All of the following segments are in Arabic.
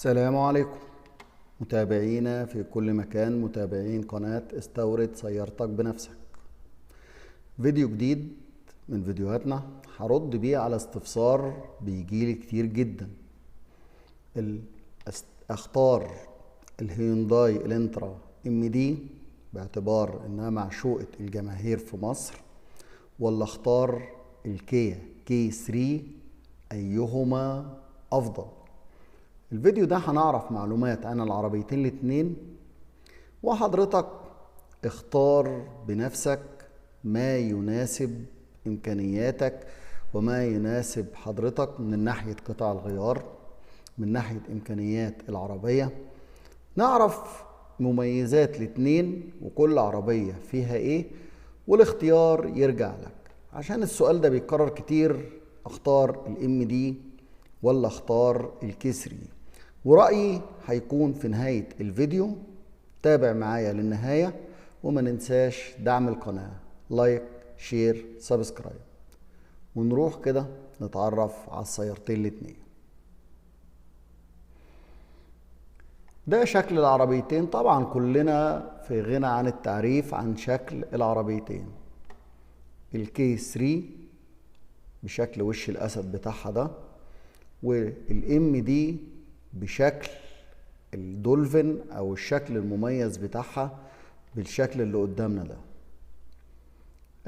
السلام عليكم متابعينا في كل مكان، متابعين قناة استورد سيارتك بنفسك. فيديو جديد من فيديوهاتنا هرد بيه على استفسار بيجيلي كتير جدا. اختار الهيونداي الانترا ام دي باعتبار انها معشوقة الجماهير في مصر، ولا اختار الكيا كي 3 ايهما افضل؟ الفيديو ده هنعرف معلومات عن العربيتين الاتنين، وحضرتك اختار بنفسك ما يناسب امكانياتك وما يناسب حضرتك من ناحية قطع الغيار، من ناحية امكانيات العربية. نعرف مميزات الاتنين وكل عربية فيها ايه، والاختيار يرجع لك. عشان السؤال ده بيتكرر كتير، اختار الام دي ولا اختار الكسري؟ ورأيي هيكون في نهاية الفيديو. تابع معايا للنهاية، وما ننساش دعم القناة، لايك شير سبسكرايب، ونروح كده نتعرف على السيارتين الاتنين. ده شكل العربيتين. طبعا كلنا في غنى عن التعريف عن شكل العربيتين. الكي 3 بشكل وش الاسد بتاعها ده، والام دي بشكل الدولفين او الشكل المميز بتاعها بالشكل اللي قدامنا ده.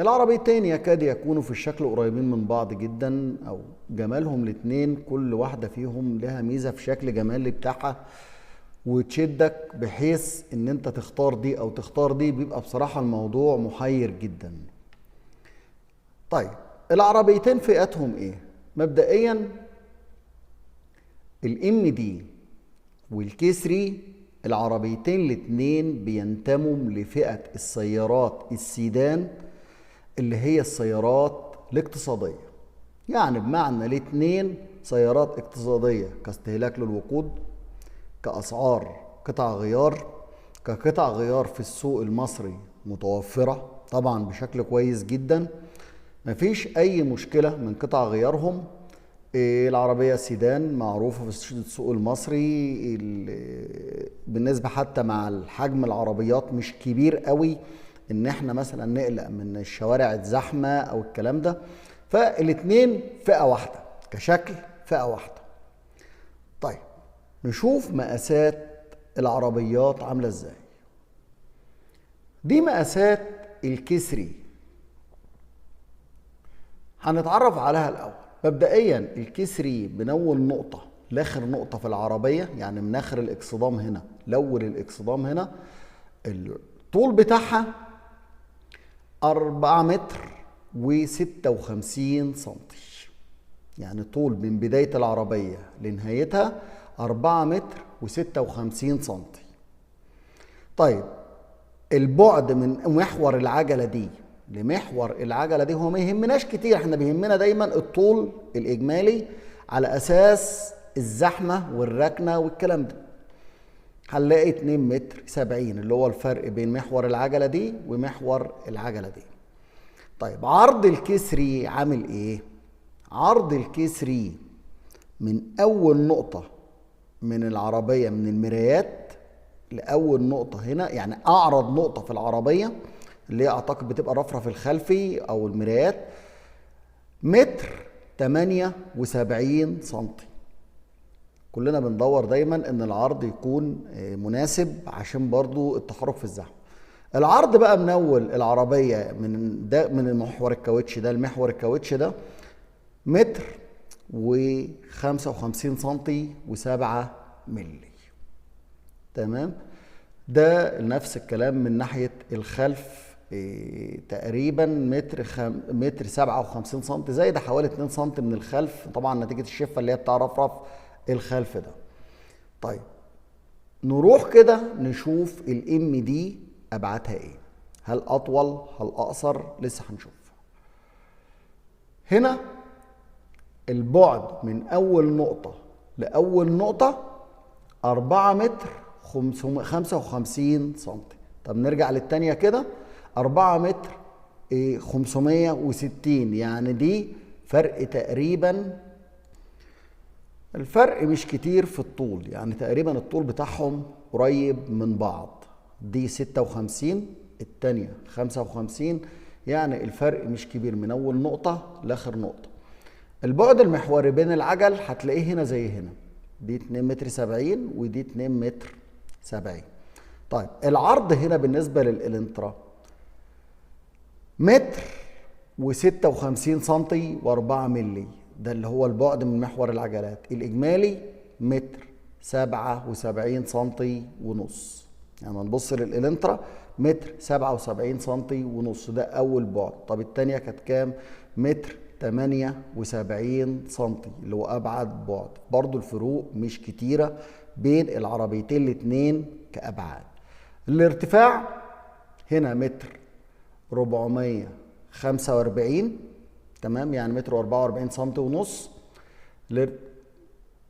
العربيتين يكاد يكونوا في الشكل قريبين من بعض جدا، او جمالهم الاتنين كل واحدة فيهم لها ميزة في شكل جمالي بتاعها وتشدك بحيث ان انت تختار دي او تختار دي. بيبقى بصراحة الموضوع محير جدا. طيب العربيتين فئاتهم ايه؟ مبدئيا الام دي والكي 3 العربيتين الاتنين بينتموا لفئة السيارات السيدان، اللي هي السيارات الاقتصادية. يعني بمعنى الاتنين سيارات اقتصادية كاستهلاك للوقود، كأسعار قطع غيار، كقطع غيار في السوق المصري متوفرة طبعا بشكل كويس جدا، مفيش أي مشكلة من قطع غيارهم. العربية سيدان معروفة في السوق المصري، بالنسبة حتى مع الحجم العربيات مش كبير قوي ان احنا مثلا نقلق من الشوارع الزحمة او الكلام ده. فالاتنين فئة واحدة كشكل، فئة واحدة. طيب نشوف مقاسات العربيات عاملة ازاي. دي مقاسات الكسري، هنتعرف عليها الاول. مبدئيا الكسري من اول نقطة لاخر نقطة في العربية، يعني من اخر الاكسدام هنا لاول الاكسدام هنا، الطول بتاعها 4 متر و56 سنتي. يعني طول من بداية العربية لنهايتها 4 متر و56 سنتي. طيب البعد من محور العجلة دي لمحور العجلة دي هو ما يهمناش كتير، احنا بيهمنا دايما الطول الإجمالي على أساس الزحمة والركنة والكلام ده. هنلاقي 2 متر 70 اللي هو الفرق بين محور العجلة دي ومحور العجلة دي. طيب عرض الكسري عامل ايه؟ عرض الكسري من أول نقطة من العربية من المرايات لأول نقطة هنا، يعني أعرض نقطة في العربية اللي هي أعتقد بتبقى الرفرف الخلفي أو المرايات، 1.78 متر سنتي. كلنا بندور دايما ان العرض يكون مناسب عشان برضو التحرك في الزحمه. العرض بقى من اول العربيه من ده من محور الكاوتش ده لمحور الكاوتش ده 1.55 سنتي و7 مللي. تمام. ده نفس الكلام من ناحيه الخلف، تقريبا متر 57 سنتي، زي ده حوالي 2 سنتي من الخلف، طبعا نتيجه الشفه اللي هي بتاع رفرف الخلف ده. طيب نروح كده نشوف الام دي ابعادها ايه، هل اطول هل اقصر؟ لسه هنشوف. هنا البعد من اول نقطة لاول نقطة 4 متر 55 سنتي. طب نرجع للتانية كده، 4 متر 560، يعني دي فرق تقريبا الفرق مش كتير في الطول، يعني تقريبا الطول بتاعهم قريب من بعض. دي 56 التانية 55، يعني الفرق مش كبير من اول نقطة لاخر نقطة. البعد المحوري بين العجل هتلاقيه هنا زي هنا، دي 2 متر 70 ودي 2 متر 70. طيب العرض هنا بالنسبة للإلنترا متر و56 سنتي و4 ملي، ده اللي هو البعد من محور العجلات. الإجمالي متر 77 سنتي ونص. يعني نبص للإلنترا متر 77 سنتي ونص، ده أول بعد. طب التانية كانت كام؟ متر 78 سنتي اللي هو أبعد بعد. برضو الفروق مش كتيرة بين العربيتين الاتنين كأبعاد. الارتفاع هنا متر 445 تمام، يعني متر 44 سنتي ونص.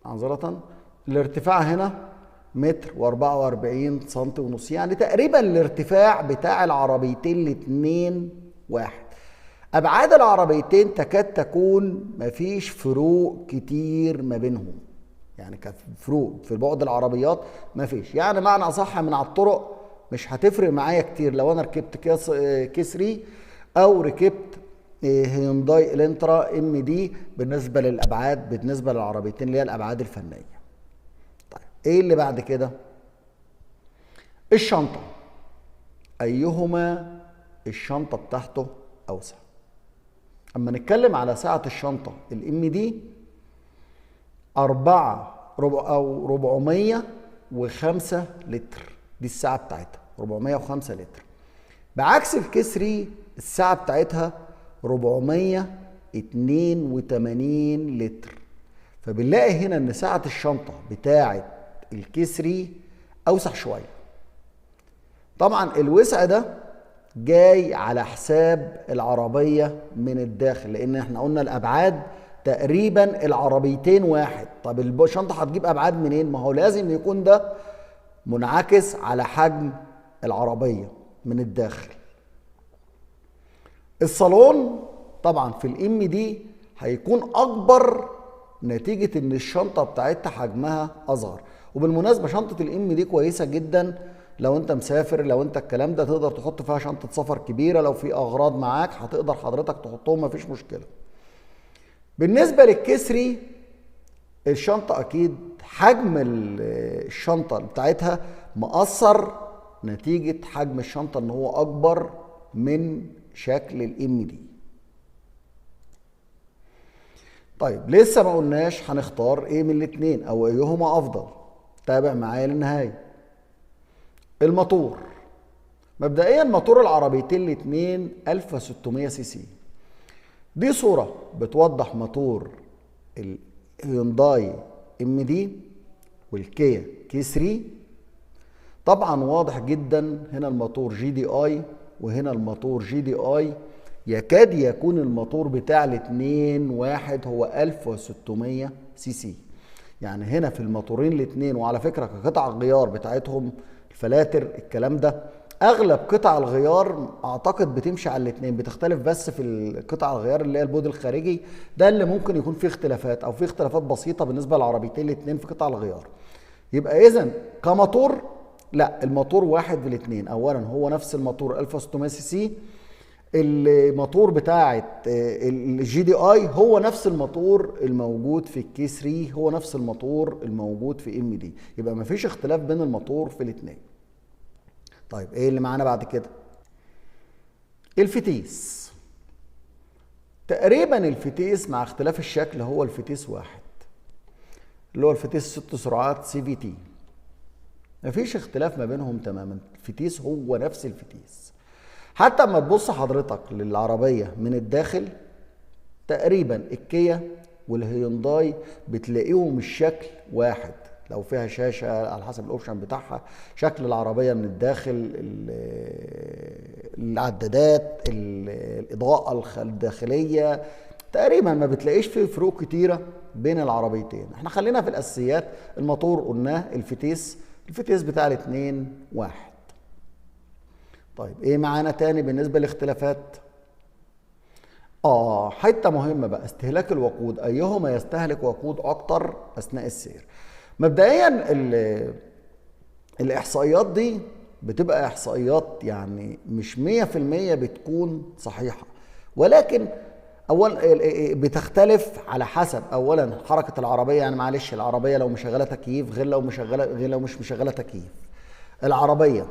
معذرة، الارتفاع هنا متر و44 سنتي ونص، يعني تقريبا الارتفاع بتاع العربيتين الاتنين واحد. ابعاد العربيتين تكاد تكون مفيش فروق كتير ما بينهم، يعني كفروق في بعد العربيات مفيش. يعني معنى اصح من على الطرق مش هتفرق معايا كتير لو انا ركبت كسري او ركبت هيونداي الانترا ام دي بالنسبه للابعاد، بالنسبه للعربيتين اللي هي الابعاد الفنيه. طيب ايه اللي بعد كده؟ الشنطه، ايهما الشنطه بتاعته اوسع؟ اما نتكلم على سعه الشنطه الام دي 405 لتر، دي السعه بتاعتها 405 لتر. بعكس الكسري السعه بتاعتها 482 لتر. فبنلاقي هنا ان سعه الشنطه بتاعه الكسري اوسع شويه. طبعا الوسع ده جاي على حساب العربيه من الداخل، لان احنا قلنا الابعاد تقريبا العربيتين واحد. طب الشنطه هتجيب ابعاد منين؟ ما هو لازم يكون ده منعكس على حجم العربيه من الداخل. الصالون طبعا في الام دي هيكون اكبر نتيجه ان الشنطه بتاعتها حجمها اصغر. وبالمناسبه شنطه الام دي كويسه جدا لو انت مسافر، لو انت الكلام ده تقدر تحط فيها شنطه سفر كبيره، لو في اغراض معاك هتقدر حضرتك تحطهم مفيش مشكله. بالنسبه للكسري الشنطه اكيد حجم الشنطه بتاعتها مقصر نتيجه حجم الشنطه ان هو اكبر من شكل الام دي. طيب لسه ما قلناش هنختار ايه من الاتنين او ايهما افضل. تابع معايا للنهايه. الموتور، مبدئيا موتور العربيتين الاتنين 1600 سي سي. دي صوره بتوضح موتور الهيونداي ام دي والكيا كي 3. طبعا واضح جدا هنا الموتور جي دي اي وهنا الموتور جي دي اي، يكاد يكون الموتور بتاع الاتنين واحد، هو 1600 سي سي. يعني هنا في الموتورين الاتنين، وعلى فكرة قطع الغيار بتاعتهم الفلاتر الكلام ده اغلب قطع الغيار اعتقد بتمشي على الاتنين، بتختلف بس في قطع الغيار اللي هي البود الخارجي، ده اللي ممكن يكون فيه اختلافات او فيه اختلافات بسيطة بالنسبة للعربيتين الاتنين في قطع الغيار. يبقى اذا كموتور لا، الموتور واحد في الاثنين. اولا هو نفس الموتور 1600 سي سي، الموتور بتاعه الجي دي اي هو نفس الموتور الموجود في الكي 3، هو نفس الموتور الموجود في ام دي، يبقى مفيش اختلاف بين الموتور في الاثنين. طيب ايه اللي معانا بعد كده؟ الفتيس. تقريبا الفتيس مع اختلاف الشكل هو الفتيس واحد، اللي هو الفتيس 6 سرعات سي في تي، مفيش اختلاف ما بينهم تماما. الفتيس هو نفس الفتيس. حتى اما تبص حضرتك للعربية من الداخل تقريبا الكيا والهيونداي بتلاقيهم الشكل واحد، لو فيها شاشة على حسب الاوبشن بتاعها، شكل العربية من الداخل، العدادات، الإضاءة الداخلية، تقريبا ما بتلاقيش فيه فروق كتيرة بين العربيتين. احنا خلينا في الأساسيات. الموتور قلناه الفتيس بتاع الاتنين واحد. طيب ايه معانا تاني بالنسبة للاختلافات؟ حته مهمه بقى، استهلاك الوقود، ايهما يستهلك وقود اكتر اثناء السير. مبدئيا الاحصائيات دي بتبقى احصائيات يعني مش 100% بتكون صحيحه، ولكن بتختلف على حسب اولا حركه العربيه. يعني معلش، العربيه لو مشغله تكييف غير لو مش مشغله تكييف. العربيه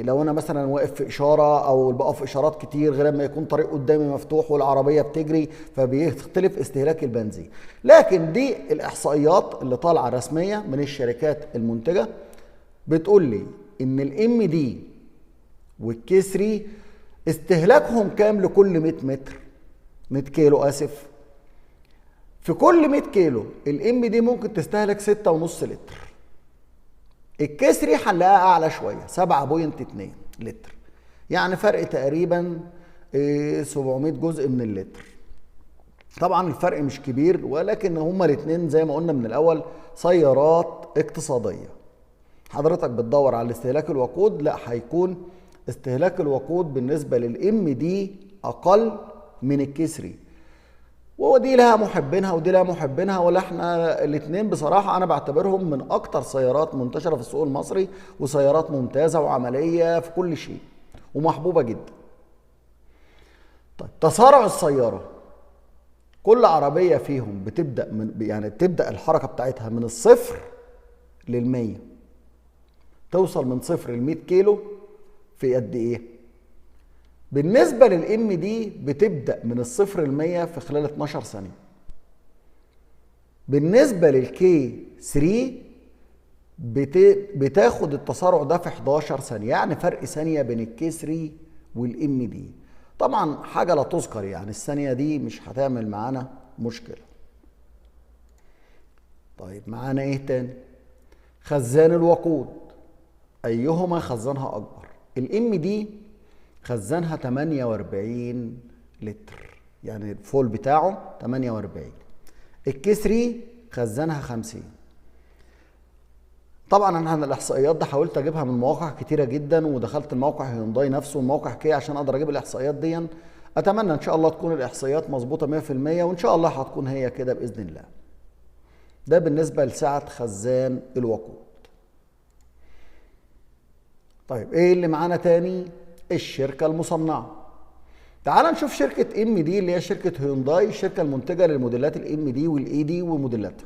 لو انا مثلا واقف في اشاره او بقف اشارات كتير، غير لما يكون طريق قدامي مفتوح والعربيه بتجري، فبيختلف استهلاك البنزين. لكن دي الاحصائيات اللي طالعه رسميه من الشركات المنتجه بتقول لي ان الام دي والكي 3 استهلاكهم كام لكل 100 كيلو اسف. في كل 100 كيلو الام دي ممكن تستهلك 6.5 لتر. الكسري هنلاقيها اعلى شويه 7.2 لتر، يعني فرق تقريبا 700 جزء من اللتر. طبعا الفرق مش كبير، ولكن هما الاثنين زي ما قلنا من الاول سيارات اقتصاديه. حضرتك بتدور على استهلاك الوقود، لا هيكون استهلاك الوقود بالنسبه للام دي اقل من الكسري. ودي لها محبينها ودي لها محبينها، ولا احنا الاثنين بصراحه انا بعتبرهم من اكتر سيارات منتشره في السوق المصري، وسيارات ممتازه وعمليه في كل شيء ومحبوبه جدا. طيب تسارع السياره، كل عربيه فيهم بتبدا الحركه بتاعتها من الصفر لل100، توصل من صفر ل100 كيلو في قد ايه؟ بالنسبة للام دي بتبدأ من الصفر ل100 في خلال 12 ثانية. بالنسبة للكي 3 بتاخد التسارع ده في 11 ثانية، يعني فرق ثانية بين الكي 3 والام دي. طبعا حاجة لا تذكر، يعني الثانية دي مش هتعمل معانا مشكلة. طيب معانا ايه تاني؟ خزان الوقود، ايهما خزانها اكبر؟ الام دي خزانها 48 لتر، يعني الفول بتاعه 48. الكي 3 خزانها 50. طبعا انا الاحصائيات دي حاولت اجيبها من مواقع كتيره جدا، ودخلت الموقع هيونداي نفسه وموقع كيا عشان اقدر اجيب الاحصائيات دي. اتمنى ان شاء الله تكون الاحصائيات مظبوطه 100%، وان شاء الله هتكون هي كده باذن الله. ده بالنسبه لسعه خزان الوقود. طيب ايه اللي معانا تاني؟ الشركة المصنعة. تعال نشوف شركة ام دي اللي هي شركة هيونداي، الشركة المنتجة للموديلات الام دي والاي دي وموديلاتها.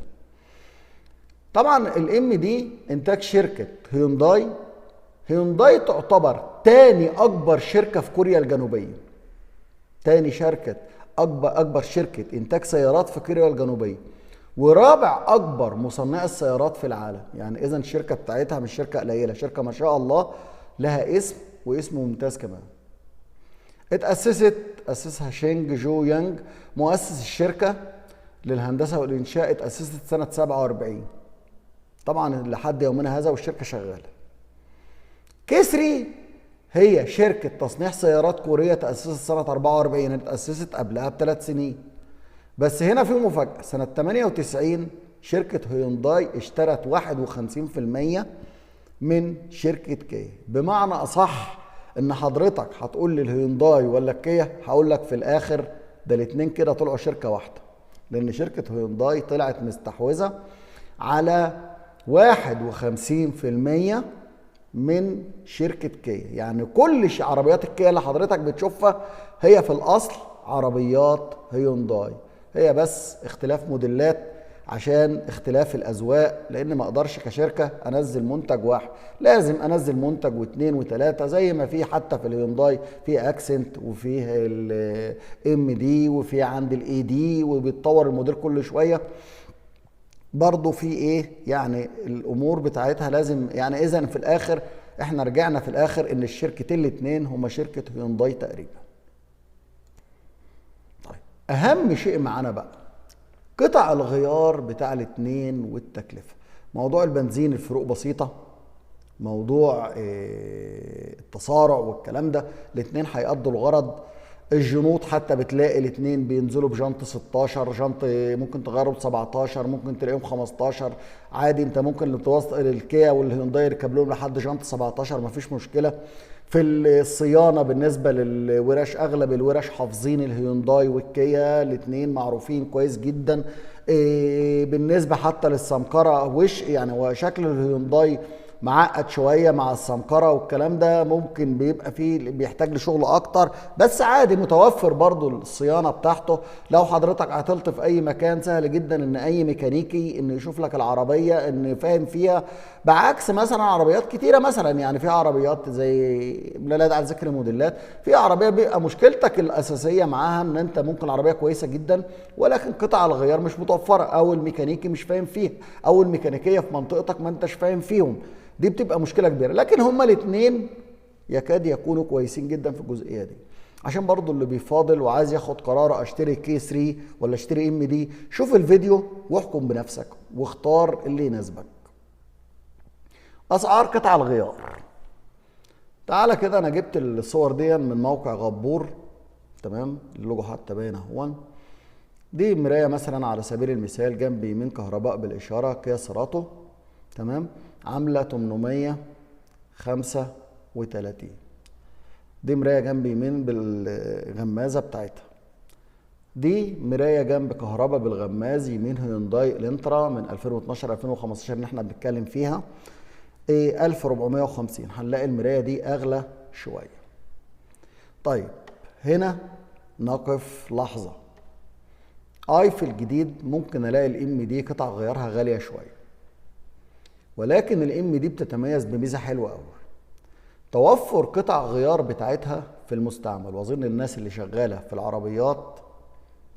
طبعا الام دي انتاج شركة هيونداي. هيونداي تعتبر تاني اكبر شركة في كوريا الجنوبية. تاني شركة اكبر شركة انتاج سيارات في كوريا الجنوبية، ورابع اكبر مصنع السيارات في العالم. يعني اذا الشركة بتاعتها مش شركة قليلة، شركة ما شاء الله لها اسم واسمه ممتاز كمان. أسسها شينج جو يانج، مؤسس الشركة للهندسة والإنشاء. اتأسست سنة 47 طبعا لحد يومنا هذا، والشركة شغالة. كسري هي شركة تصنيع سيارات كورية، تأسست سنة 44، اتأسست قبلها ب3 سنين. بس هنا في مفاجأة، سنة 98 شركة هيونداي اشترت 51% من شركة كيا. بمعنى أصح إن حضرتك هتقول لي الهيونداي ولا الكيا، هقول لك في الآخر ده الاتنين كده طلعوا شركة واحدة، لأن شركة هيونداي طلعت مستحوذة على 51% من شركة كيا. يعني كل عربيات الكيا اللي حضرتك بتشوفها هي في الأصل عربيات هيونداي، هي بس اختلاف موديلات عشان اختلاف الاذواق. لان ما اقدرش كشركه انزل منتج واحد، لازم انزل منتج واثنين وثلاثه، زي ما في حتى في الهيونداي في اكسنت وفيه الام دي وفي عند الاي دي، وبيتطور الموديل كل شويه. برضو في ايه يعني الامور بتاعتها لازم، يعني اذا في الاخر احنا رجعنا في الاخر ان الشركتين الاثنين هما شركه هيونداي تقريبا. طيب اهم شيء معانا بقى قطع الغيار بتاع الاثنين والتكلفة. موضوع البنزين الفروق بسيطة، موضوع التسارع والكلام ده الاثنين هيقضوا الغرض. الجنوط حتى بتلاقي الاثنين بينزلوا بجنط 16، جنط ممكن تغيره ب 17، ممكن تلاقيهم 15 عادي. انت ممكن توصل الكيا والهيونداي يركب لهم لحد جنط 17 مفيش مشكله. في الصيانه بالنسبه للورش، اغلب الورش حافظين الهيونداي والكيا الاثنين معروفين كويس جدا. بالنسبه حتى للسمكره وش يعني هو شكل الهيونداي معقد شويه مع السمكره والكلام ده، ممكن بيبقى فيه بيحتاج لشغل اكتر، بس عادي متوفر برضو الصيانه بتاعته. لو حضرتك عطلت في اي مكان سهل جدا ان اي ميكانيكي ان يشوف لك العربيه ان فاهم فيها، بعكس مثلا عربيات كتيره. مثلا يعني في عربيات زي لا داعي لذكر موديلات، في عربيه بيبقى مشكلتك الاساسيه معاها ان انت ممكن العربيه كويسه جدا ولكن قطع الغيار مش متوفره، او الميكانيكي مش فاهم فيها، او الميكانيكيه في منطقتك ما انتش فاهم فيهم. دي بتبقى مشكله كبيره. لكن هما الاثنين يكاد يكونوا كويسين جدا في الجزئيه دي. عشان برضو اللي بيفاضل وعايز ياخد قرار اشتري كي 3 ولا اشتري ام دي، شوف الفيديو واحكم بنفسك واختار اللي يناسبك. اسعار قطع الغيار، تعالى كده انا جبت الصور دي من موقع غبور، تمام، اللوجو حتى باين اهون. دي مرايه مثلا على سبيل المثال جنب يمين كهرباء بالاشاره كيا سيراتو، تمام، عامله 835. دي مرايه جنب يمين بالغمازه بتاعتها. دي مرايه جنب كهرباء بالغماز يمين هيونداي الانترا من 2012 2015 اللي احنا بنتكلم فيها، 1450. هنلاقي المرايه دي اغلى شويه. طيب هنا نقف لحظه. في الجديد ممكن الاقي الام دي قطع غيارها غاليه شويه، ولكن الام دي بتتميز بميزه حلوه قوي، توفر قطع غيار بتاعتها في المستعمل. واظن الناس اللي شغاله في العربيات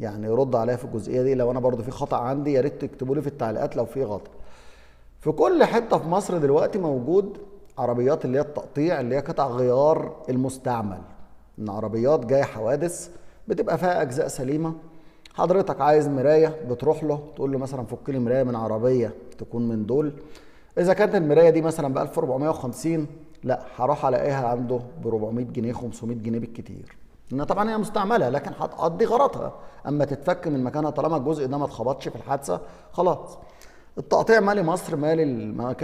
يعني يرد عليا في الجزئيه دي، لو انا برضو في خطا عندي يا ريت تكتبوا لي في التعليقات لو في غلط. في كل حته في مصر دلوقتي موجود عربيات اللي هي التقطيع، اللي هي قطع غيار المستعمل، ان عربيات جايه حوادث بتبقى فيها اجزاء سليمه. حضرتك عايز مرايه بتروح له تقول له مثلا فك لي مرايه من عربيه تكون من دول. اذا كانت المرايه دي مثلا ب 1450، لا هروح الاقيها عنده ب 400 جنيه 500 جنيه بالكتير، لان طبعا هي مستعمله لكن هتقضي غرضها، اما تتفك من مكانها طالما الجزء ده ما اتخبطش في الحادثه خلاص. التقطيع مالي مصر، مالي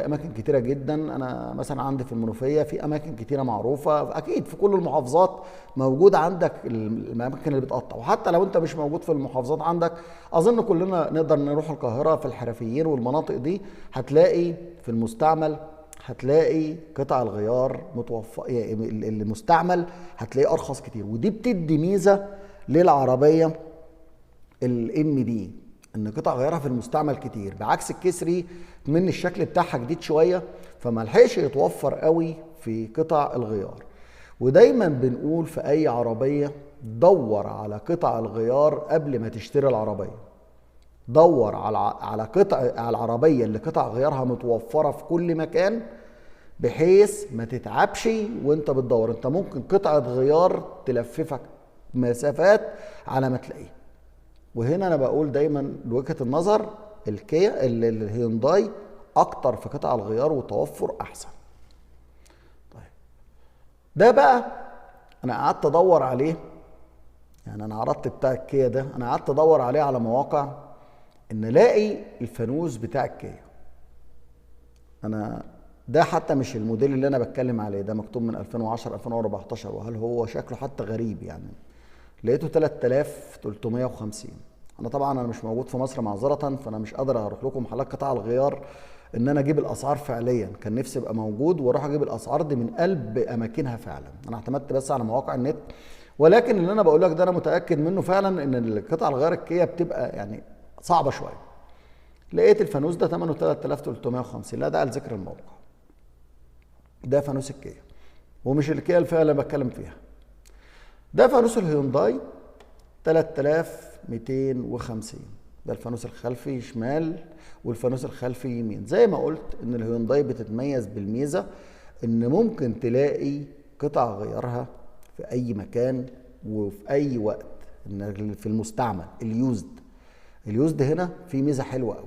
اماكن كتيره جدا. انا مثلا عندي في المنوفيه في اماكن كتيره معروفه، اكيد في كل المحافظات موجود عندك الاماكن اللي بتقطع. وحتى لو انت مش موجود في المحافظات عندك، اظن كلنا نقدر نروح القاهره في الحرفيين والمناطق دي، هتلاقي في المستعمل هتلاقي قطع الغيار متوفر، يعني المستعمل هتلاقيه ارخص كتير. ودي بتدي ميزه للعربيه الام دي، ان قطع غيارها في المستعمل كتير، بعكس الكسري من الشكل بتاعها جديد شويه فما لحقش يتوفر قوي في قطع الغيار. ودايما بنقول في اي عربيه دور على قطع الغيار قبل ما تشتري العربيه. دور على على العربيه اللي قطع غيارها متوفره في كل مكان، بحيث ما تتعبش وانت بتدور. انت ممكن قطعه غيار تلففك مسافات على ما تلاقيها. وهنا انا بقول دايما لوجهه النظر الكيا الهيونداي اكتر في قطع الغيار وتوفر احسن. طيب ده بقى انا قعدت ادور عليه، يعني انا عرضت بتاع الكيا ده انا قعدت ادور عليه على مواقع ان الاقي الفانوس بتاع الكيا. انا ده حتى مش الموديل اللي انا بتكلم عليه، ده مكتوب من 2010 2014، وهل هو شكله حتى غريب يعني. لقيته 3350. انا طبعا مش موجود في مصر معذره، فانا مش قادر اروح لكم محلات قطع الغيار ان انا اجيب الاسعار فعليا. كان نفسي ابقى موجود واروح اجيب الاسعار دي من قلب اماكنها فعلا، انا اعتمدت بس على مواقع النت. ولكن اللي انا بقول لك ده انا متاكد منه فعلا ان قطع الغيار الكيا بتبقى يعني صعبه شويه. لقيت الفانوس ده ثمنه 3350، لا داعي لذكر الموقع. ده فانوس الكيا، ومش الكيا الفئه اللي بتكلم فيها. ده فانوس الهيونداي 3250. ده الفانوس الخلفي شمال والفانوس الخلفي يمين. زي ما قلت ان الهيونداي بتتميز بالميزه ان ممكن تلاقي قطع غيارها في اي مكان وفي اي وقت. ان في المستعمل اليوزد هنا في ميزه حلوه قوي،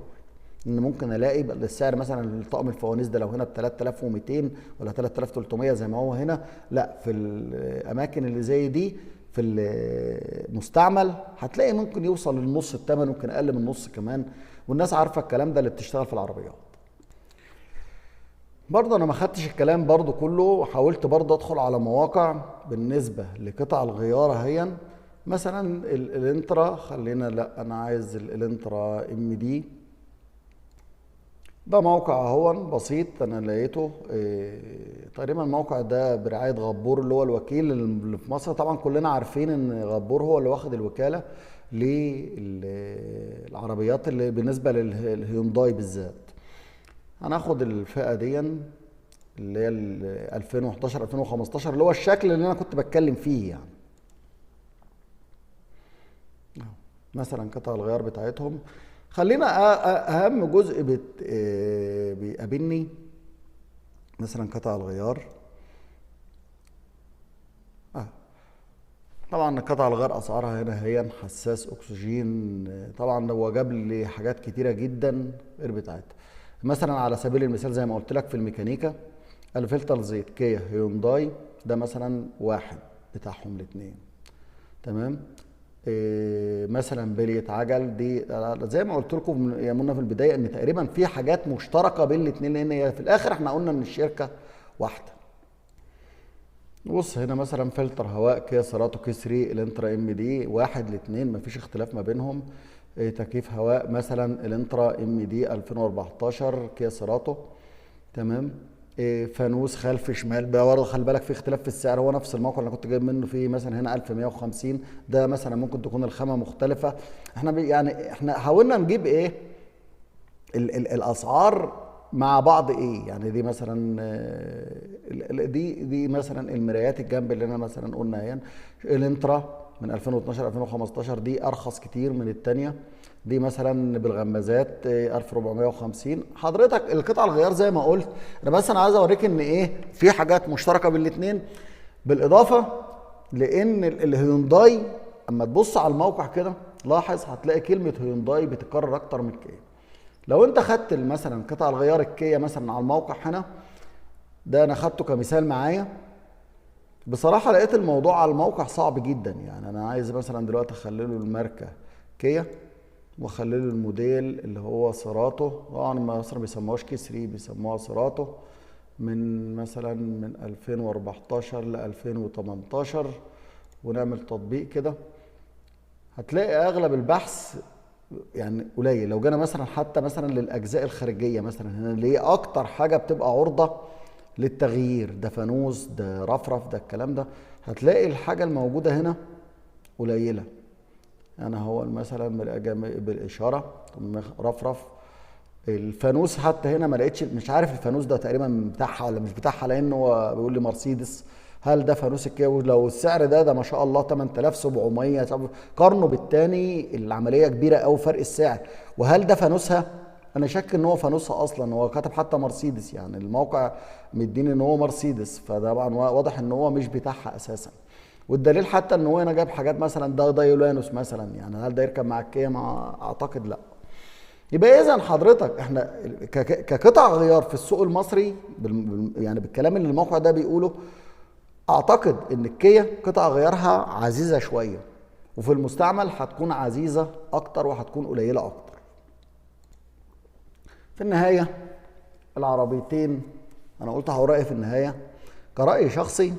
ان ممكن الاقي السعر مثلا الطقم الفوانيس ده لو هنا ب 3200 ولا 3300 زي ما هو هنا، لا في الاماكن اللي زي دي في المستعمل هتلاقي ممكن يوصل للنص الثمن، ممكن اقل من النص كمان، والناس عارفه الكلام ده اللي بتشتغل في العربيات. برضه انا ما خدتش الكلام برضه كله، وحاولت برضه ادخل على مواقع بالنسبه لقطع الغيار اهيا. مثلا الانترا، خلينا، لا انا عايز الانترا ام دي. ده موقع اهو بسيط انا لقيته، تقريبا الموقع ده برعايه غبور اللي هو الوكيل اللي في مصر. طبعا كلنا عارفين ان غبور هو اللي واخد الوكاله للعربيات اللي بالنسبه للهيونداي بالذات. هناخد الفئه دي اللي هي 2011 2015 اللي هو الشكل اللي انا كنت بتكلم فيه يعني. مثلا قطع الغيار بتاعتهم، خلينا اهم جزء بيقابلني مثلا قطع الغيار. طبعا قطع الغيار اسعارها هنا هي حساس اكسجين، طبعا هو جاب لي حاجات كتيره جدا غير بتاعتها. مثلا على سبيل المثال زي ما قلت لك في الميكانيكا، الفلتر زيت كيا هيونداي ده مثلا واحد بتاعهم الاثنين، تمام. مثلا بلية عجل دي زي ما قلت لكم يا منى في البدايه ان تقريبا في حاجات مشتركه بين الاثنين، لان هي في الاخر احنا قلنا ان الشركه واحده. بص هنا مثلا فلتر هواء كيا سيراتو كي 3 الانترا ام دي واحد لاثنين، مفيش اختلاف ما بينهم. تكييف هواء مثلا الانترا ام دي 2014 كيا سيراتو، تمام. فانوس خلف شمال بقى برضه خلي بالك في اختلاف في السعر، هو نفس الموقع اللي كنت جايب منه فيه مثلا هنا 1150، ده مثلا ممكن تكون الخامه مختلفه. احنا يعني احنا حاولنا نجيب ايه الاسعار مع بعض ايه يعني. دي مثلا دي مثلا المرايات الجنب اللي انا مثلا قلنا يعني الانترا من 2012 2015 دي ارخص كتير من الثانيه. دي مثلا بالغمازات 1450. حضرتك القطع الغيار زي ما قلت انا، بس انا عايز اوريك ان ايه في حاجات مشتركه بين الاثنين، بالاضافه لان الهيونداي اما تبص على الموقع كده لاحظ هتلاقي كلمه هيونداي بتتكرر اكتر من كده. لو انت خدت مثلا قطع الغيار الكيا مثلا على الموقع هنا، ده انا خدته كمثال معايا، بصراحه لقيت الموضوع على الموقع صعب جدا. يعني انا عايز مثلا دلوقتي اخلله الماركه كيا واخلله الموديل اللي هو سيراتو، طبعا مصر ما بيسموهاش كي 3 بيسموها سيراتو، من مثلا من 2014 ل 2018 ونعمل تطبيق كده، هتلاقي اغلب البحث يعني قليل. لو جينا مثلا حتى مثلا للاجزاء الخارجيه مثلا هنا اللي هي اكتر حاجه بتبقى عرضه للتغيير، ده فانوس ده رفرف ده الكلام ده، هتلاقي الحاجه الموجوده هنا قليله. انا هو مثلا بالاشاره رفرف الفانوس حتى هنا ما لقيتش، مش عارف الفانوس ده تقريبا بتاعها ولا مش بتاعها، لانه هو بيقول لي مرسيدس. هل ده فانوس الكيا؟ لو السعر ده ما شاء الله 8700 قارنه بالتاني العمليه كبيره قوي فرق السعر. وهل ده فانوسها؟ انا شاك ان هو فانوسها اصلا، هو كاتب حتى مرسيدس، يعني الموقع مديني ان هو مرسيدس، فطبعا واضح ان هو مش بتاعها اساسا. والدليل حتى ان هو هنا جاب حاجات مثلا ده دايولانوس مثلا، يعني هل ده يركب مع الكيا؟ ما اعتقد لا. يبقى اذا حضرتك احنا كقطع غيار في السوق المصري يعني بالكلام اللي الموقع ده بيقوله، اعتقد ان الكيا قطع غيارها عزيزه شويه، وفي المستعمل هتكون عزيزه اكتر وهتكون قليله اكتر. في النهايه العربيتين انا قلت هقول في النهايه كرأي شخصي،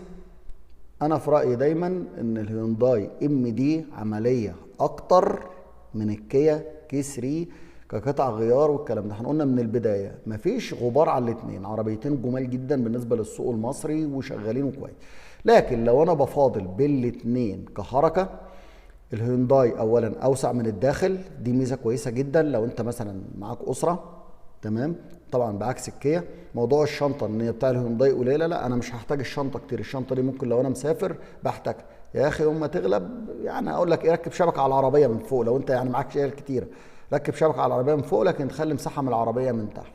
انا في رأيي دايما ان الهيونداي ام دي عمليه اكتر من الكيا كي 3 كقطع غيار والكلام ده. احنا قلنا من البدايه مفيش غبار على الاثنين، عربيتين جمال جدا بالنسبه للسوق المصري وشغالين كويس. لكن لو انا بفاضل بين الاثنين كحركه، الهيونداي اولا اوسع من الداخل، دي ميزه كويسه جدا لو انت مثلا معاك اسره، تمام. طبعا بعكس الكيا موضوع الشنطه ان هي بتاع الهيونداي قليله، لا انا مش هحتاج الشنطه كتير. الشنطه دي ممكن لو انا مسافر بحتاجها يا اخي يوم ما تغلب، يعني اقول لك ايه، ركب شبكه على العربيه من فوق لو انت يعني معاك شيل كتيره، ركب شبكه على العربيه من فوق لكن تخلي مساحه من العربيه من تحت،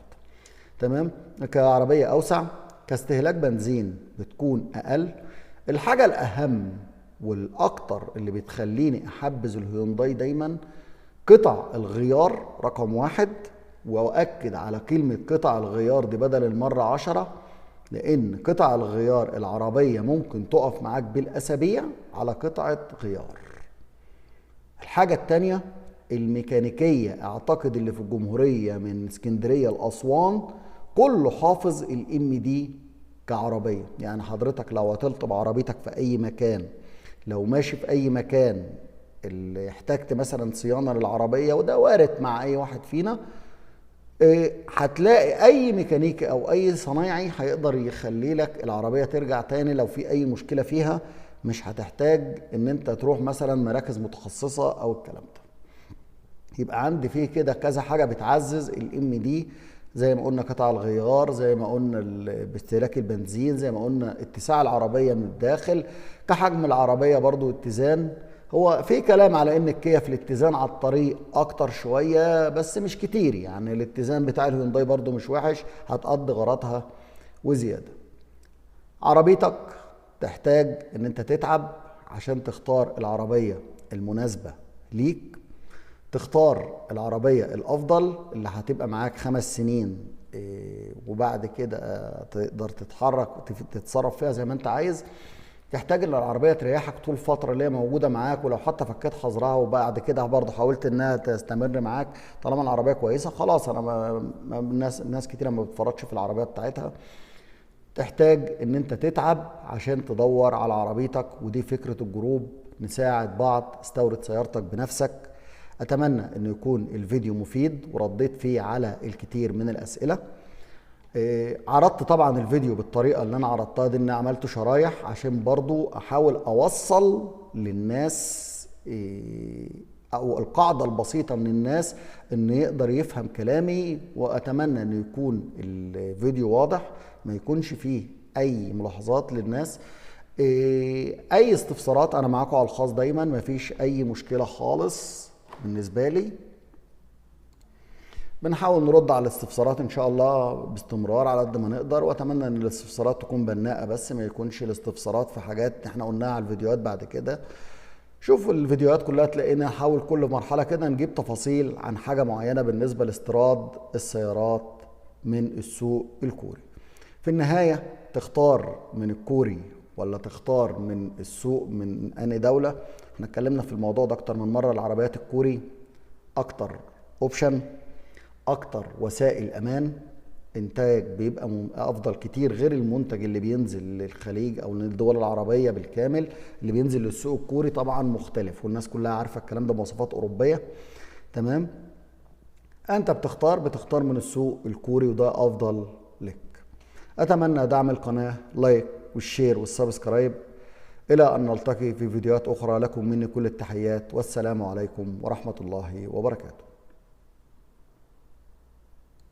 تمام. كعربيه اوسع، كاستهلاك بنزين بتكون اقل. الحاجه الاهم والاكتر اللي بتخليني احبذ الهيونداي دايما قطع الغيار رقم واحد، واؤكد على كلمه قطع الغيار دي بدل المره 10، لان قطع الغيار العربية ممكن تقف معاك بالاسابيع على قطعة غيار. الحاجة التانية الميكانيكية، اعتقد اللي في الجمهورية من اسكندرية لأسوان كله حافظ الام دي كعربية. يعني حضرتك لو عطلت بعربيتك في اي مكان، لو ماشي في اي مكان اللي احتجت مثلا صيانة للعربية، وده وارد مع اي واحد فينا، هتلاقي اي ميكانيكي او اي صنايعي هيقدر يخلي لك العربية ترجع تاني لو في اي مشكلة فيها. مش هتحتاج ان انت تروح مثلا مراكز متخصصة او الكلام ده. يبقى عندي فيه كده كذا حاجة بتعزز الام دي، زي ما قلنا قطع الغيار، زي ما قلنا باستهلاك البنزين، زي ما قلنا اتساع العربية من الداخل، كحجم العربية برضو اتزان. هو في كلام على ان الكيا في الاتزان على الطريق اكتر شوية بس مش كتير، يعني الاتزان بتاع الهيونداي برضو مش وحش، هتقضي غرضها وزيادة. عربيتك تحتاج ان انت تتعب عشان تختار العربية المناسبة ليك، تختار العربية الأفضل اللي هتبقى معاك 5 سنين، وبعد كده تقدر تتحرك تتصرف فيها زي ما انت عايز. تحتاج ان العربية تريحك طول الفترة اللي هي موجودة معاك، ولو حتى فكيت حظرها وبعد كده برضه حاولت انها تستمر معاك، طالما العربية كويسة خلاص. انا الناس كتير ما بتفرطش في العربية بتاعتها. تحتاج ان انت تتعب عشان تدور على عربيتك، ودي فكرة الجروب، نساعد بعض. استورد سيارتك بنفسك. اتمنى انه يكون الفيديو مفيد ورديت فيه على الكثير من الاسئله. عرضت طبعا الفيديو بالطريقه اللي انا عرضتها دي، ان عملته شرايح عشان برضو احاول اوصل للناس او القاعده البسيطه من الناس ان يقدر يفهم كلامي. واتمنى انه يكون الفيديو واضح، ما يكونش فيه اي ملاحظات للناس. اي استفسارات انا معاكم على الخاص دايما، مفيش اي مشكله خالص بالنسبه لي. بنحاول نرد على الاستفسارات ان شاء الله باستمرار على قد ما نقدر، واتمنى ان الاستفسارات تكون بناءه، بس ما يكونش الاستفسارات في حاجات احنا قلناها على الفيديوهات بعد كده. شوفوا الفيديوهات كلها تلاقينا نحاول كل مرحله كده نجيب تفاصيل عن حاجه معينه بالنسبه لاستيراد السيارات من السوق الكوري. في النهايه تختار من الكوري ولا تختار من السوق من أي دولة؟ احنا اتكلمنا في الموضوع ده اكتر من مرة. العربيات الكوري اكتر اوبشن، اكتر وسائل امان، انتاج بيبقى افضل كتير غير المنتج اللي بينزل للخليج او للدول العربية بالكامل. اللي بينزل للسوق الكوري طبعا مختلف، والناس كلها عارفة الكلام ده، مواصفات اوروبية. تمام. انت بتختار من السوق الكوري، وده افضل لك. اتمنى دعم القناة، لايك والشير والسبسكرايب. إلى أن نلتقي في فيديوهات أخرى، لكم مني كل التحيات، والسلام عليكم ورحمة الله وبركاته.